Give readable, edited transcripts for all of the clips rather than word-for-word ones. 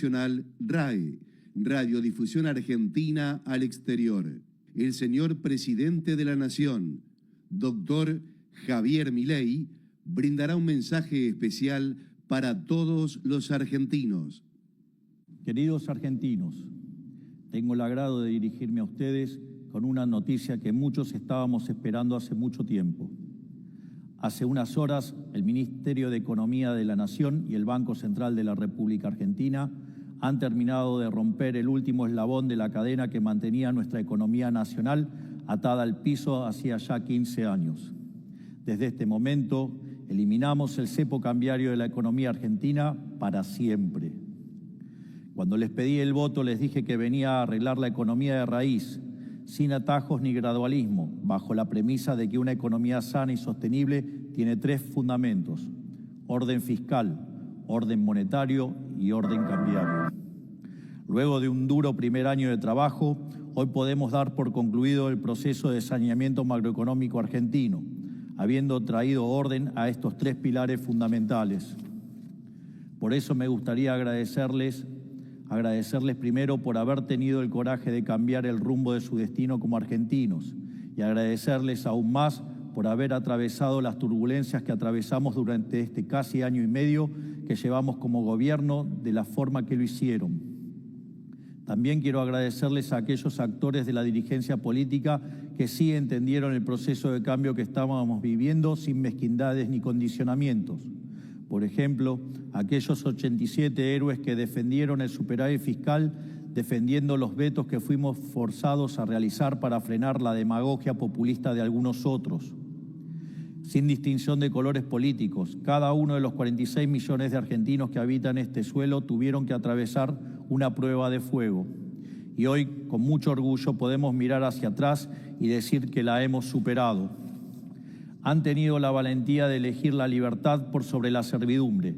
Nacional RAE, Radiodifusión Argentina al Exterior. El señor Presidente de la Nación, doctor Javier Milei, brindará un mensaje especial para todos los argentinos. Queridos argentinos, tengo el agrado de dirigirme a ustedes con una noticia que muchos estábamos esperando hace mucho tiempo. Hace unas horas, el Ministerio de Economía de la Nación y el Banco Central de la República Argentina han terminado de romper el último eslabón de la cadena que mantenía nuestra economía nacional atada al piso hacía ya 15 años. Desde este momento, eliminamos el cepo cambiario de la economía argentina para siempre. Cuando les pedí el voto, les dije que venía a arreglar la economía de raíz, sin atajos ni gradualismo, bajo la premisa de que una economía sana y sostenible tiene tres fundamentos: orden fiscal, orden monetario y orden cambiario. Luego de un duro primer año de trabajo, hoy podemos dar por concluido el proceso de saneamiento macroeconómico argentino, habiendo traído orden a estos tres pilares fundamentales. Por eso me gustaría agradecerles primero por haber tenido el coraje de cambiar el rumbo de su destino como argentinos, y agradecerles aún más por haber atravesado las turbulencias que atravesamos durante este casi año y medio que llevamos como gobierno de la forma que lo hicieron. También quiero agradecerles a aquellos actores de la dirigencia política que sí entendieron el proceso de cambio que estábamos viviendo sin mezquindades ni condicionamientos. Por ejemplo, aquellos 87 héroes que defendieron el superávit fiscal, defendiendo los vetos que fuimos forzados a realizar para frenar la demagogia populista de algunos otros. Sin distinción de colores políticos, cada uno de los 46 millones de argentinos que habitan este suelo tuvieron que atravesar una prueba de fuego. Y hoy, con mucho orgullo, podemos mirar hacia atrás y decir que la hemos superado. Han tenido la valentía de elegir la libertad por sobre la servidumbre,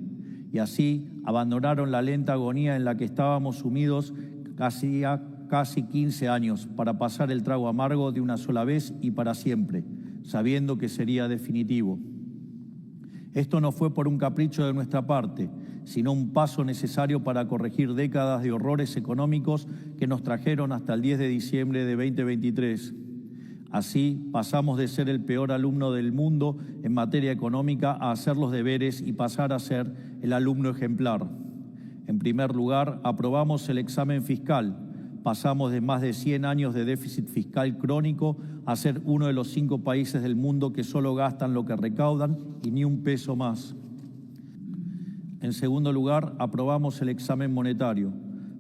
y así abandonaron la lenta agonía en la que estábamos sumidos casi 15 años para pasar el trago amargo de una sola vez y para siempre, sabiendo que sería definitivo. Esto no fue por un capricho de nuestra parte, sino un paso necesario para corregir décadas de horrores económicos que nos trajeron hasta el 10 de diciembre de 2023. Así, pasamos de ser el peor alumno del mundo en materia económica a hacer los deberes y pasar a ser el alumno ejemplar. En primer lugar, aprobamos el examen fiscal. Pasamos de más de 100 años de déficit fiscal crónico a ser uno de los 5 países del mundo que solo gastan lo que recaudan y ni un peso más. En segundo lugar, aprobamos el examen monetario.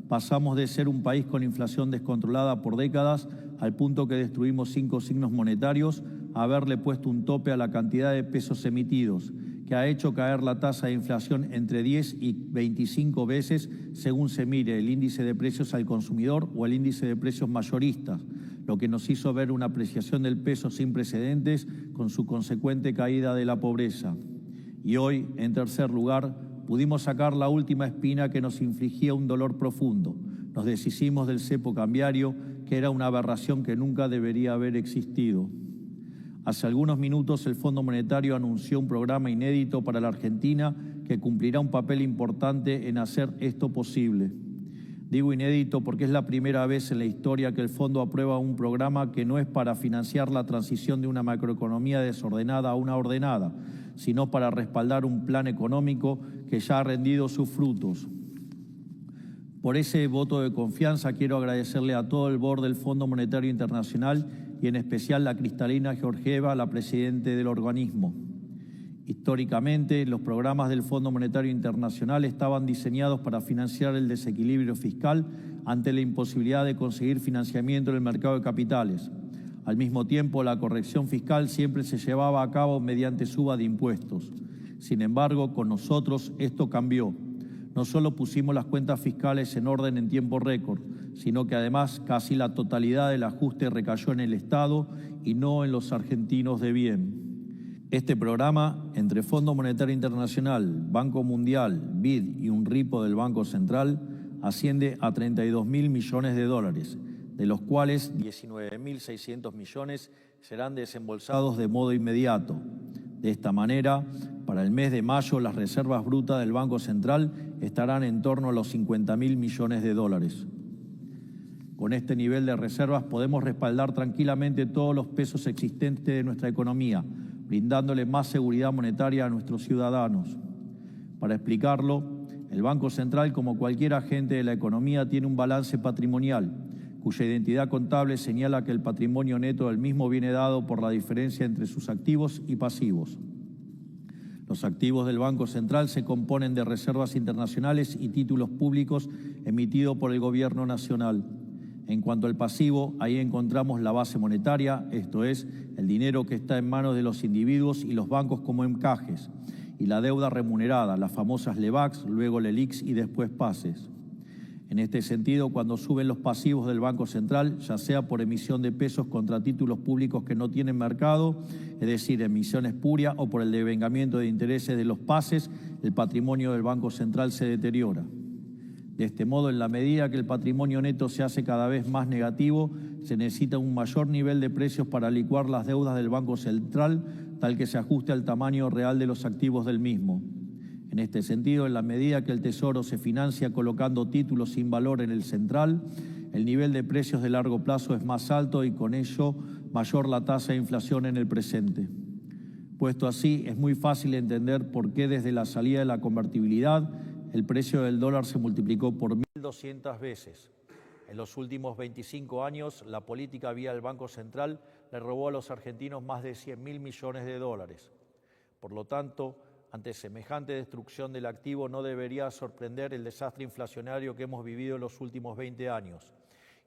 Pasamos de ser un país con inflación descontrolada por décadas al punto que destruimos 5 signos monetarios a haberle puesto un tope a la cantidad de pesos emitidos, que ha hecho caer la tasa de inflación entre 10 y 25 veces según se mire el índice de precios al consumidor o el índice de precios mayoristas, lo que nos hizo ver una apreciación del peso sin precedentes con su consecuente caída de la pobreza. Y hoy, en tercer lugar, pudimos sacar la última espina que nos infligía un dolor profundo. Nos deshicimos del cepo cambiario, que era una aberración que nunca debería haber existido. Hace algunos minutos el Fondo Monetario anunció un programa inédito para la Argentina que cumplirá un papel importante en hacer esto posible. Digo inédito porque es la primera vez en la historia que el Fondo aprueba un programa que no es para financiar la transición de una macroeconomía desordenada a una ordenada, sino para respaldar un plan económico que ya ha rendido sus frutos. Por ese voto de confianza quiero agradecerle a todo el board del Fondo Monetario Internacional y en especial a Cristalina Georgieva, la presidenta del organismo. Históricamente, los programas del Fondo Monetario Internacional estaban diseñados para financiar el desequilibrio fiscal ante la imposibilidad de conseguir financiamiento en el mercado de capitales. Al mismo tiempo, la corrección fiscal siempre se llevaba a cabo mediante suba de impuestos. Sin embargo, con nosotros esto cambió. No solo pusimos las cuentas fiscales en orden en tiempo récord, sino que además casi la totalidad del ajuste recayó en el Estado y no en los argentinos de bien. Este programa, entre Fondo Monetario Internacional, Banco Mundial, BID y un ripo del Banco Central, asciende a 32.000 millones de dólares, de los cuales 19.600 millones serán desembolsados de modo inmediato. De esta manera, para el mes de mayo, las reservas brutas del Banco Central estarán en torno a los 50.000 millones de dólares. Con este nivel de reservas podemos respaldar tranquilamente todos los pesos existentes de nuestra economía, brindándole más seguridad monetaria a nuestros ciudadanos. Para explicarlo, el Banco Central, como cualquier agente de la economía, tiene un balance patrimonial, cuya identidad contable señala que el patrimonio neto del mismo viene dado por la diferencia entre sus activos y pasivos. Los activos del Banco Central se componen de reservas internacionales y títulos públicos emitidos por el Gobierno Nacional. En cuanto al pasivo, ahí encontramos la base monetaria, esto es, el dinero que está en manos de los individuos y los bancos como encajes, y la deuda remunerada, las famosas LEVACs, luego LELIQs y después PASES. En este sentido, cuando suben los pasivos del Banco Central, ya sea por emisión de pesos contra títulos públicos que no tienen mercado, es decir, emisión espuria, o por el devengamiento de intereses de los PASES, el patrimonio del Banco Central se deteriora. De este modo, en la medida que el patrimonio neto se hace cada vez más negativo, se necesita un mayor nivel de precios para licuar las deudas del Banco Central, tal que se ajuste al tamaño real de los activos del mismo. En este sentido, en la medida que el Tesoro se financia colocando títulos sin valor en el central, el nivel de precios de largo plazo es más alto y con ello mayor la tasa de inflación en el presente. Puesto así, es muy fácil entender por qué desde la salida de la convertibilidad el precio del dólar se multiplicó por 1.200 veces. En los últimos 25 años, la política vía el Banco Central le robó a los argentinos más de 100.000 millones de dólares. Por lo tanto, ante semejante destrucción del activo no debería sorprender el desastre inflacionario que hemos vivido en los últimos 20 años.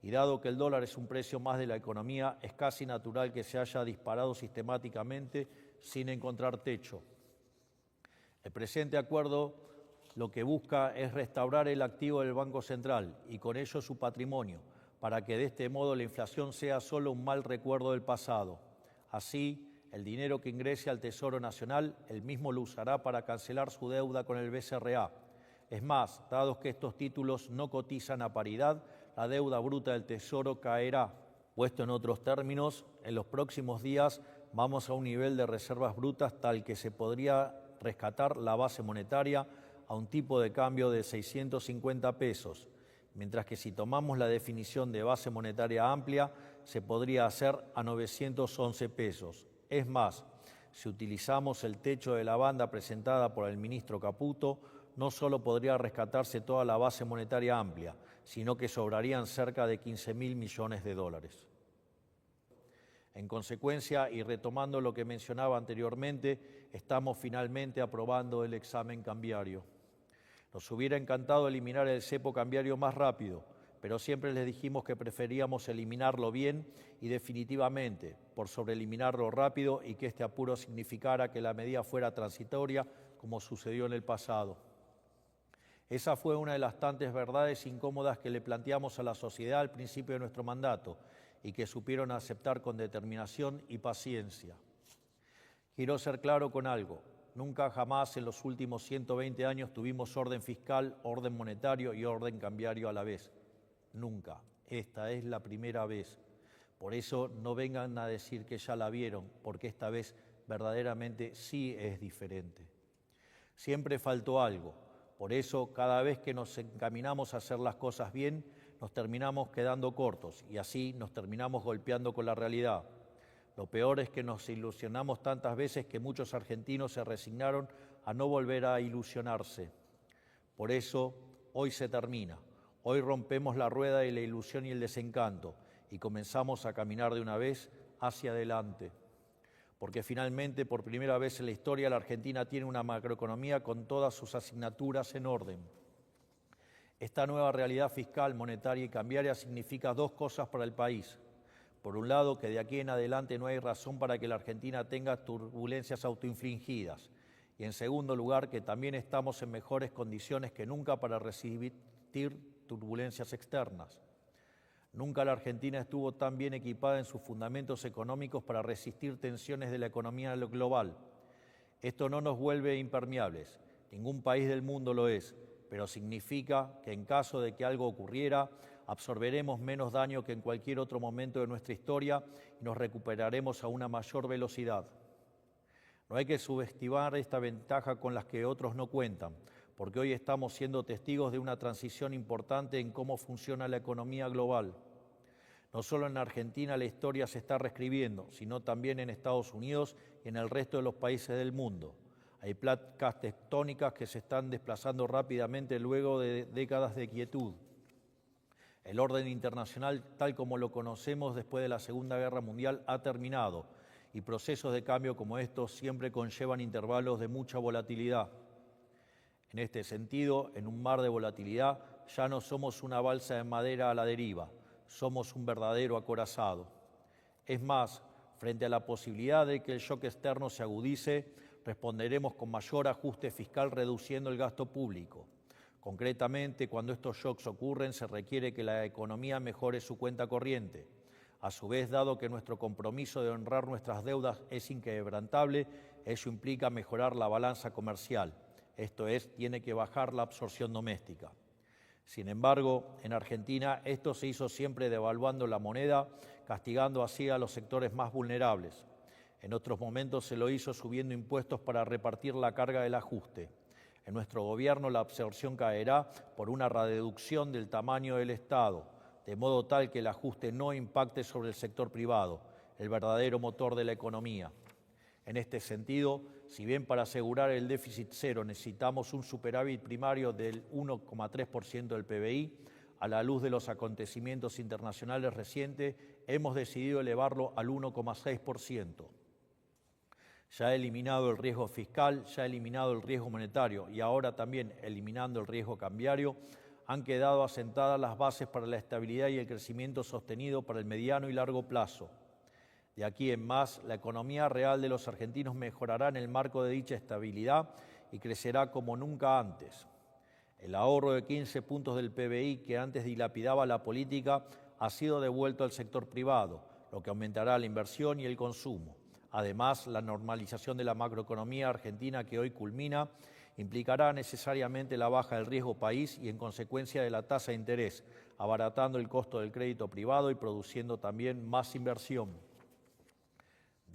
Y dado que el dólar es un precio más de la economía, es casi natural que se haya disparado sistemáticamente sin encontrar techo. El presente acuerdo lo que busca es restaurar el activo del Banco Central y con ello su patrimonio, para que de este modo la inflación sea solo un mal recuerdo del pasado. Así, el dinero que ingrese al Tesoro Nacional, el mismo lo usará para cancelar su deuda con el BCRA. Es más, dado que estos títulos no cotizan a paridad, la deuda bruta del Tesoro caerá. Puesto en otros términos, en los próximos días vamos a un nivel de reservas brutas tal que se podría rescatar la base monetaria a un tipo de cambio de 650 pesos, mientras que si tomamos la definición de base monetaria amplia, se podría hacer a 911 pesos. Es más, si utilizamos el techo de la banda presentada por el ministro Caputo, no solo podría rescatarse toda la base monetaria amplia, sino que sobrarían cerca de 15.000 millones de dólares. En consecuencia, y retomando lo que mencionaba anteriormente, estamos finalmente aprobando el examen cambiario. Nos hubiera encantado eliminar el cepo cambiario más rápido, pero siempre les dijimos que preferíamos eliminarlo bien y definitivamente, por sobre eliminarlo rápido y que este apuro significara que la medida fuera transitoria, como sucedió en el pasado. Esa fue una de las tantas verdades incómodas que le planteamos a la sociedad al principio de nuestro mandato y que supieron aceptar con determinación y paciencia. Quiero ser claro con algo. Nunca jamás en los últimos 120 años tuvimos orden fiscal, orden monetario y orden cambiario a la vez. Nunca. Esta es la primera vez. Por eso no vengan a decir que ya la vieron, porque esta vez verdaderamente sí es diferente. Siempre faltó algo. Por eso, cada vez que nos encaminamos a hacer las cosas bien, nos terminamos quedando cortos y así nos terminamos golpeando con la realidad. Lo peor es que nos ilusionamos tantas veces que muchos argentinos se resignaron a no volver a ilusionarse. Por eso, hoy se termina. Hoy rompemos la rueda de la ilusión y el desencanto y comenzamos a caminar de una vez hacia adelante. Porque finalmente, por primera vez en la historia, la Argentina tiene una macroeconomía con todas sus asignaturas en orden. Esta nueva realidad fiscal, monetaria y cambiaria significa dos cosas para el país. Por un lado, que de aquí en adelante no hay razón para que la Argentina tenga turbulencias autoinfligidas. Y en segundo lugar, que también estamos en mejores condiciones que nunca para resistir turbulencias externas. Nunca la Argentina estuvo tan bien equipada en sus fundamentos económicos para resistir tensiones de la economía global. Esto no nos vuelve impermeables. Ningún país del mundo lo es, pero significa que en caso de que algo ocurriera, absorberemos menos daño que en cualquier otro momento de nuestra historia y nos recuperaremos a una mayor velocidad. No hay que subestimar esta ventaja con las que otros no cuentan, porque hoy estamos siendo testigos de una transición importante en cómo funciona la economía global. No solo en Argentina la historia se está reescribiendo, sino también en Estados Unidos y en el resto de los países del mundo. Hay placas tectónicas que se están desplazando rápidamente luego de décadas de quietud. El orden internacional, tal como lo conocemos después de la Segunda Guerra Mundial, ha terminado, y procesos de cambio como estos siempre conllevan intervalos de mucha volatilidad. En este sentido, en un mar de volatilidad, ya no somos una balsa de madera a la deriva, somos un verdadero acorazado. Es más, frente a la posibilidad de que el shock externo se agudice, responderemos con mayor ajuste fiscal reduciendo el gasto público. Concretamente, cuando estos shocks ocurren, se requiere que la economía mejore su cuenta corriente. A su vez, dado que nuestro compromiso de honrar nuestras deudas es inquebrantable, ello implica mejorar la balanza comercial. Esto es, tiene que bajar la absorción doméstica. Sin embargo, en Argentina esto se hizo siempre devaluando la moneda, castigando así a los sectores más vulnerables. En otros momentos se lo hizo subiendo impuestos para repartir la carga del ajuste. En nuestro gobierno la absorción caerá por una reducción del tamaño del Estado, de modo tal que el ajuste no impacte sobre el sector privado, el verdadero motor de la economía. En este sentido, si bien para asegurar el déficit cero necesitamos un superávit primario del 1,3% del PBI, a la luz de los acontecimientos internacionales recientes, hemos decidido elevarlo al 1,6%. Ya ha eliminado el riesgo fiscal, ya ha eliminado el riesgo monetario y ahora también eliminando el riesgo cambiario, han quedado asentadas las bases para la estabilidad y el crecimiento sostenido para el mediano y largo plazo. De aquí en más, la economía real de los argentinos mejorará en el marco de dicha estabilidad y crecerá como nunca antes. El ahorro de 15 puntos del PBI que antes dilapidaba la política ha sido devuelto al sector privado, lo que aumentará la inversión y el consumo. Además, la normalización de la macroeconomía argentina que hoy culmina implicará necesariamente la baja del riesgo país y en consecuencia de la tasa de interés, abaratando el costo del crédito privado y produciendo también más inversión.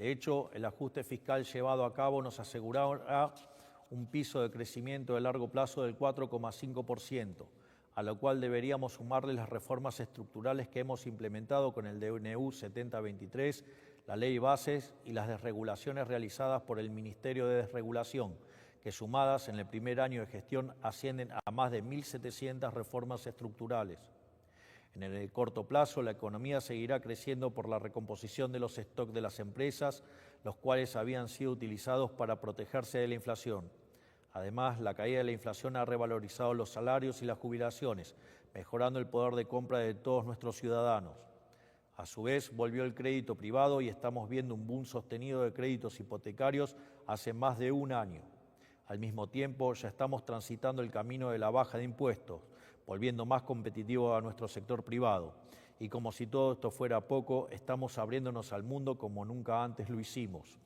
De hecho, el ajuste fiscal llevado a cabo nos asegurará un piso de crecimiento de largo plazo del 4,5%, a lo cual deberíamos sumarle las reformas estructurales que hemos implementado con el DNU 7023, la Ley Bases y las desregulaciones realizadas por el Ministerio de Desregulación, que sumadas en el primer año de gestión ascienden a más de 1.700 reformas estructurales. En el corto plazo, la economía seguirá creciendo por la recomposición de los stocks de las empresas, los cuales habían sido utilizados para protegerse de la inflación. Además, la caída de la inflación ha revalorizado los salarios y las jubilaciones, mejorando el poder de compra de todos nuestros ciudadanos. A su vez, volvió el crédito privado y estamos viendo un boom sostenido de créditos hipotecarios hace más de un año. Al mismo tiempo, ya estamos transitando el camino de la baja de impuestos, volviendo más competitivo a nuestro sector privado. Y como si todo esto fuera poco, estamos abriéndonos al mundo como nunca antes lo hicimos.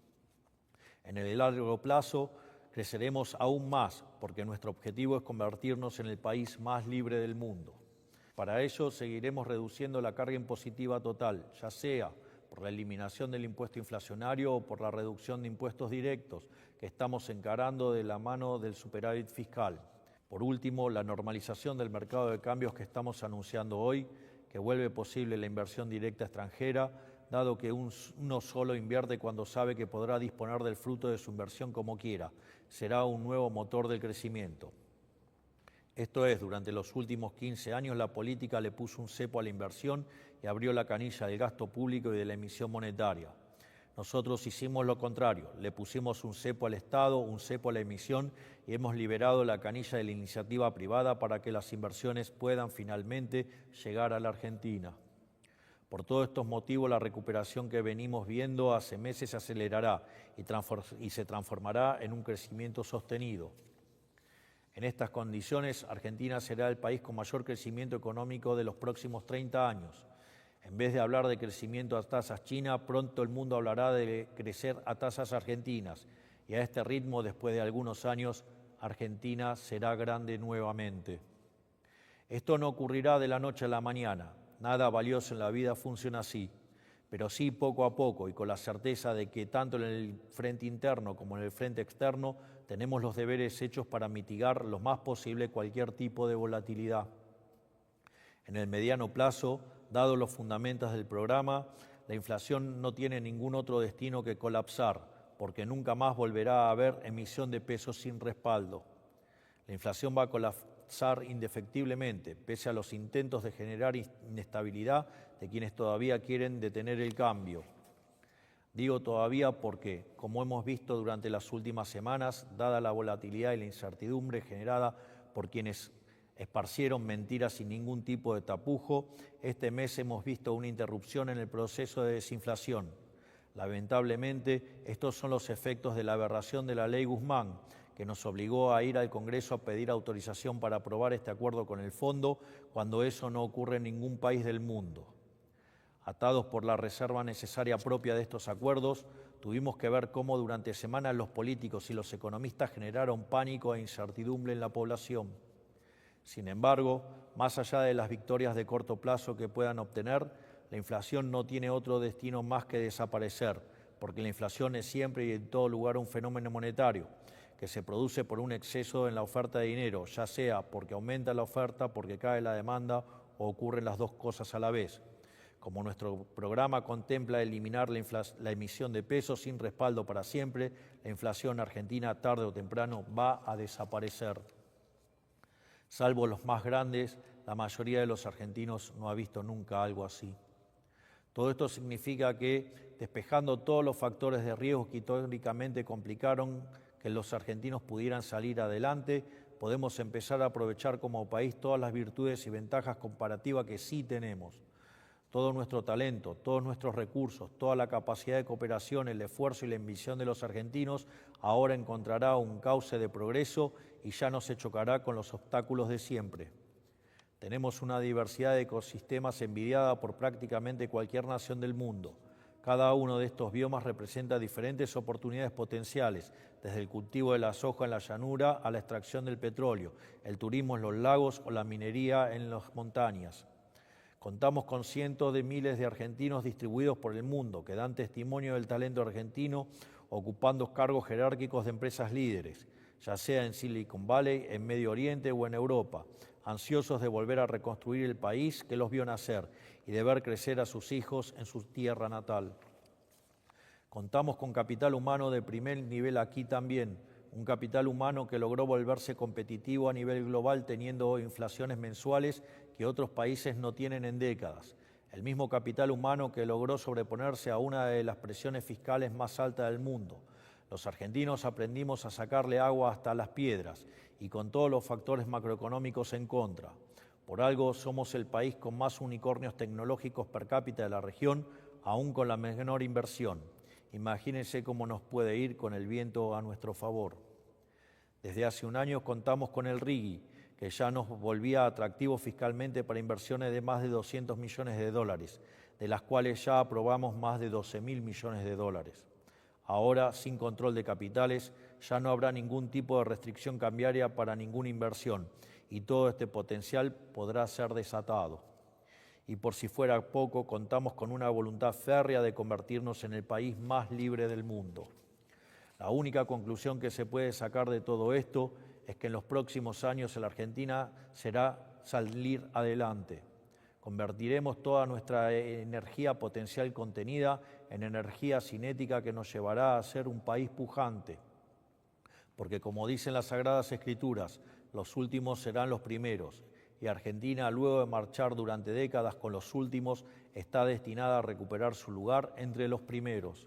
En el largo plazo, creceremos aún más, porque nuestro objetivo es convertirnos en el país más libre del mundo. Para ello, seguiremos reduciendo la carga impositiva total, ya sea por la eliminación del impuesto inflacionario o por la reducción de impuestos directos, que estamos encarando de la mano del superávit fiscal. Por último, la normalización del mercado de cambios que estamos anunciando hoy, que vuelve posible la inversión directa extranjera, dado que uno solo invierte cuando sabe que podrá disponer del fruto de su inversión como quiera. Será un nuevo motor del crecimiento. Esto es, durante los últimos 15 años la política le puso un cepo a la inversión y abrió la canilla del gasto público y de la emisión monetaria. Nosotros hicimos lo contrario, le pusimos un cepo al Estado, un cepo a la emisión y hemos liberado la canilla de la iniciativa privada para que las inversiones puedan finalmente llegar a la Argentina. Por todos estos motivos, la recuperación que venimos viendo hace meses se acelerará y se transformará en un crecimiento sostenido. En estas condiciones, Argentina será el país con mayor crecimiento económico de los próximos 30 años. En vez de hablar de crecimiento a tasas chinas, pronto el mundo hablará de crecer a tasas argentinas. Y a este ritmo, después de algunos años, Argentina será grande nuevamente. Esto no ocurrirá de la noche a la mañana. Nada valioso en la vida funciona así. pero sí poco a poco y con la certeza de que tanto en el frente interno como en el frente externo tenemos los deberes hechos para mitigar lo más posible cualquier tipo de volatilidad. En el mediano plazo, dados los fundamentos del programa, la inflación no tiene ningún otro destino que colapsar, porque nunca más volverá a haber emisión de pesos sin respaldo. La inflación va a colapsar indefectiblemente, pese a los intentos de generar inestabilidad de quienes todavía quieren detener el cambio. Digo todavía porque, como hemos visto durante las últimas semanas, dada la volatilidad y la incertidumbre generada por quienes esparcieron mentiras sin ningún tipo de tapujo, este mes hemos visto una interrupción en el proceso de desinflación. Lamentablemente, estos son los efectos de la aberración de la Ley Guzmán, que nos obligó a ir al Congreso a pedir autorización para aprobar este acuerdo con el Fondo, cuando eso no ocurre en ningún país del mundo. Atados por la reserva necesaria propia de estos acuerdos, tuvimos que ver cómo durante semanas los políticos y los economistas generaron pánico e incertidumbre en la población. Sin embargo, más allá de las victorias de corto plazo que puedan obtener, la inflación no tiene otro destino más que desaparecer, porque la inflación es siempre y en todo lugar un fenómeno monetario, que se produce por un exceso en la oferta de dinero, ya sea porque aumenta la oferta, porque cae la demanda o ocurren las dos cosas a la vez. Como nuestro programa contempla eliminar la emisión de pesos sin respaldo para siempre, la inflación argentina tarde o temprano va a desaparecer. Salvo los más grandes, la mayoría de los argentinos no ha visto nunca algo así. Todo esto significa que, despejando todos los factores de riesgo que históricamente complicaron que los argentinos pudieran salir adelante, podemos empezar a aprovechar como país todas las virtudes y ventajas comparativas que sí tenemos. Todo nuestro talento, todos nuestros recursos, toda la capacidad de cooperación, el esfuerzo y la ambición de los argentinos ahora encontrará un cauce de progreso y ya no se chocará con los obstáculos de siempre. Tenemos una diversidad de ecosistemas envidiada por prácticamente cualquier nación del mundo. Cada uno de estos biomas representa diferentes oportunidades potenciales, desde el cultivo de la soja en la llanura a la extracción del petróleo, el turismo en los lagos o la minería en las montañas. Contamos con cientos de miles de argentinos distribuidos por el mundo que dan testimonio del talento argentino ocupando cargos jerárquicos de empresas líderes, ya sea en Silicon Valley, en Medio Oriente o en Europa, ansiosos de volver a reconstruir el país que los vio nacer y de ver crecer a sus hijos en su tierra natal. Contamos con capital humano de primer nivel aquí también, un capital humano que logró volverse competitivo a nivel global teniendo inflaciones mensuales que otros países no tienen en décadas. El mismo capital humano que logró sobreponerse a una de las presiones fiscales más altas del mundo. Los argentinos aprendimos a sacarle agua hasta las piedras y con todos los factores macroeconómicos en contra. Por algo somos el país con más unicornios tecnológicos per cápita de la región, aún con la menor inversión. Imagínense cómo nos puede ir con el viento a nuestro favor. Desde hace un año contamos con el RIGI, que ya nos volvía atractivo fiscalmente para inversiones de más de 200 millones de dólares, de las cuales ya aprobamos más de 12.000 millones de dólares. Ahora, sin control de capitales, ya no habrá ningún tipo de restricción cambiaria para ninguna inversión y todo este potencial podrá ser desatado. Y por si fuera poco, contamos con una voluntad férrea de convertirnos en el país más libre del mundo. La única conclusión que se puede sacar de todo esto es que en los próximos años la Argentina será salir adelante. Convertiremos toda nuestra energía potencial contenida en energía cinética que nos llevará a ser un país pujante. Porque como dicen las Sagradas Escrituras, los últimos serán los primeros. Y Argentina, luego de marchar durante décadas con los últimos, está destinada a recuperar su lugar entre los primeros.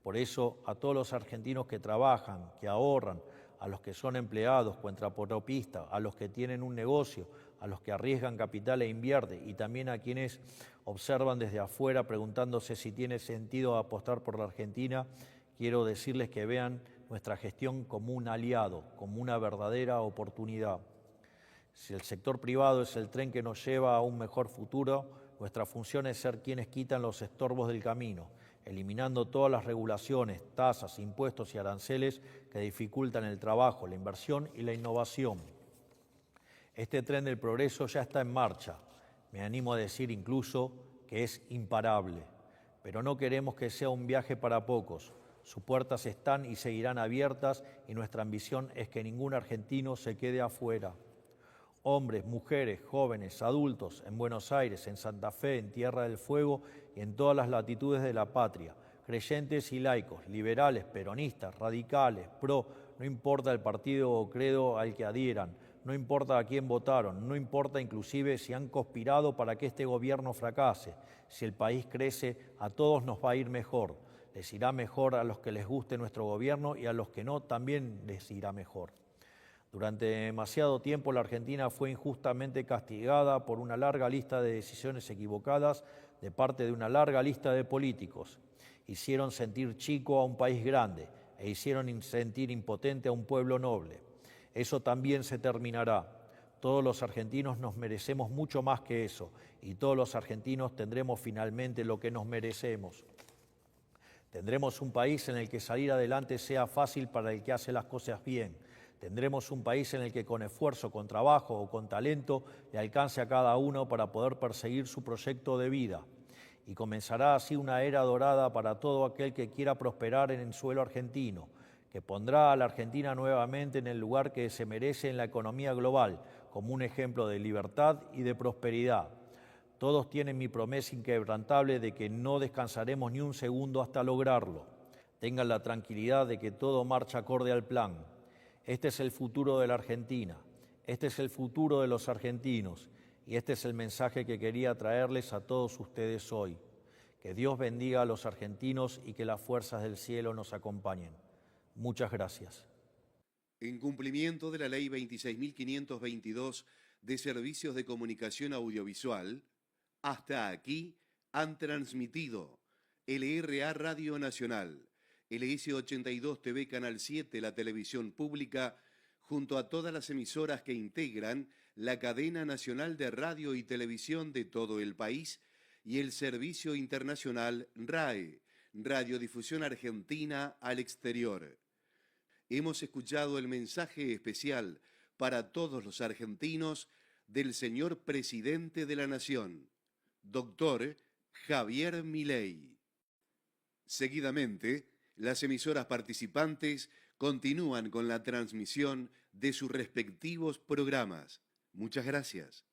Por eso, a todos los argentinos que trabajan, que ahorran, a los que son empleados, cuentapropistas, a los que tienen un negocio, a los que arriesgan capital e invierten, y también a quienes observan desde afuera preguntándose si tiene sentido apostar por la Argentina, quiero decirles que vean nuestra gestión como un aliado, como una verdadera oportunidad. Si el sector privado es el tren que nos lleva a un mejor futuro, nuestra función es ser quienes quitan los estorbos del camino, eliminando todas las regulaciones, tasas, impuestos y aranceles que dificultan el trabajo, la inversión y la innovación. Este tren del progreso ya está en marcha. Me animo a decir incluso que es imparable. pero no queremos que sea un viaje para pocos. Sus puertas están y seguirán abiertas y nuestra ambición es que ningún argentino se quede afuera. Hombres, mujeres, jóvenes, adultos, en Buenos Aires, en Santa Fe, en Tierra del Fuego y en todas las latitudes de la patria, creyentes y laicos, liberales, peronistas, radicales, pro, no importa el partido o credo al que adhieran, no importa a quién votaron, no importa inclusive si han conspirado para que este gobierno fracase, si el país crece, a todos nos va a ir mejor. Les irá mejor a los que les guste nuestro gobierno y a los que no también les irá mejor. Durante demasiado tiempo la Argentina fue injustamente castigada por una larga lista de decisiones equivocadas de parte de una larga lista de políticos. Hicieron sentir chico a un país grande e hicieron sentir impotente a un pueblo noble. Eso también se terminará. Todos los argentinos nos merecemos mucho más que eso y todos los argentinos tendremos finalmente lo que nos merecemos. Tendremos un país en el que salir adelante sea fácil para el que hace las cosas bien. Tendremos un país en el que con esfuerzo, con trabajo o con talento le alcance a cada uno para poder perseguir su proyecto de vida. Y comenzará así una era dorada para todo aquel que quiera prosperar en el suelo argentino, que pondrá a la Argentina nuevamente en el lugar que se merece en la economía global, como un ejemplo de libertad y de prosperidad. Todos tienen mi promesa inquebrantable de que no descansaremos ni un segundo hasta lograrlo. Tengan la tranquilidad de que todo marcha acorde al plan. Este es el futuro de la Argentina, este es el futuro de los argentinos y este es el mensaje que quería traerles a todos ustedes hoy. Que Dios bendiga a los argentinos y que las fuerzas del cielo nos acompañen. Muchas gracias. En cumplimiento de la Ley 26.522 de Servicios de Comunicación Audiovisual, hasta aquí han transmitido LRA Radio Nacional, LS82 TV Canal 7, la televisión pública, junto a todas las emisoras que integran la cadena nacional de radio y televisión de todo el país y el servicio internacional RAE, Radiodifusión Argentina al Exterior. Hemos escuchado el mensaje especial para todos los argentinos del señor Presidente de la Nación, Dr. Javier Milei. Seguidamente, las emisoras participantes continúan con la transmisión de sus respectivos programas. Muchas gracias.